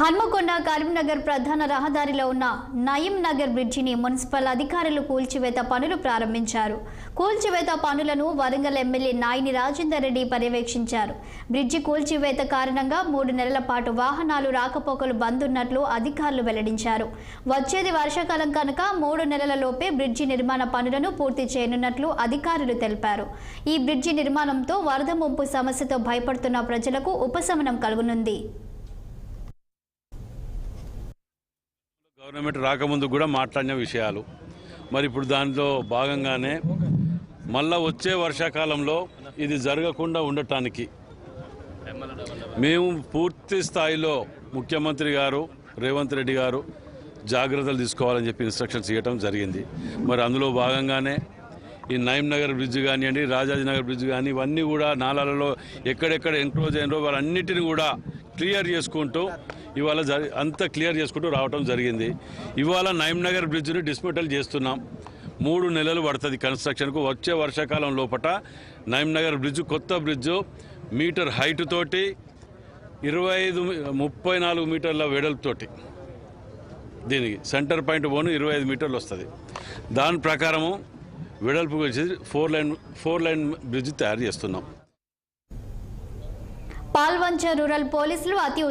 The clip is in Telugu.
హన్మకొండ కరీంనగర్ ప్రధాన రహదారిలో ఉన్న నయీం నగర్ బ్రిడ్జిని మున్సిపల్ అధికారులు కూల్చివేత పనులు ప్రారంభించారు. కూల్చివేత పనులను వరంగల్ ఎమ్మెల్యే నాయిని రాజేందర్ రెడ్డి పర్యవేక్షించారు. బ్రిడ్జి కూల్చివేత కారణంగా 3 నెలల పాటు వాహనాలు రాకపోకలు బంద్ ఉన్నట్లు అధికారులు వెల్లడించారు. వచ్చేది వర్షాకాలం కనుక 3 నెలల లోపే బ్రిడ్జి నిర్మాణ పనులను పూర్తి చేయనున్నట్లు అధికారులు తెలిపారు. ఈ బ్రిడ్జి నిర్మాణంతో వరద ముంపు సమస్యతో భయపడుతున్న ప్రజలకు ఉపశమనం కలుగనుంది. గవర్నమెంట్ రాకముందు కూడా మాట్లాడిన విషయాలు మరి ఇప్పుడు దాంట్లో భాగంగానే మళ్ళా వచ్చే వర్షాకాలంలో ఇది జరగకుండా ఉండటానికి మేము పూర్తి స్థాయిలో ముఖ్యమంత్రి గారు రేవంత్ రెడ్డి గారు జాగ్రత్తలు తీసుకోవాలని చెప్పి ఇన్స్ట్రక్షన్స్ ఇవ్వడం జరిగింది. మరి అందులో భాగంగానే ఈ నయీం నగర్ బ్రిడ్జ్ కానివ్వండి, రాజాజీ నగర్ బ్రిడ్జ్ కానీ ఇవన్నీ కూడా నాలాలలో ఎక్కడెక్కడ ఎంక్లోజ్ అయినో వాళ్ళన్నిటిని కూడా క్లియర్ చేసుకుంటూ ఇవాళ అంతా క్లియర్ చేసుకుంటూ రావడం జరిగింది. ఇవాళ నయీం నగర్ బ్రిడ్జ్ని డిస్మెటల్ చేస్తున్నాం. 3 నెలలు పడుతుంది కన్స్ట్రక్షన్కు. వచ్చే వర్షాకాలం లోపల నయీం నగర్ బ్రిడ్జ్ కొత్త బ్రిడ్జ్ మీటర్ హైట్ తోటి 34 మీటర్ల వెడల్పుతోటి దీనికి సెంటర్ పాయింట్ పోను 25 మీటర్లు వస్తుంది. దాని ప్రకారము వెడల్పు వచ్చేసి 4 లైన్ బ్రిడ్జ్ తయారు చేస్తున్నాం. పాల్వంచ రూరల్ పోలీసులు అతి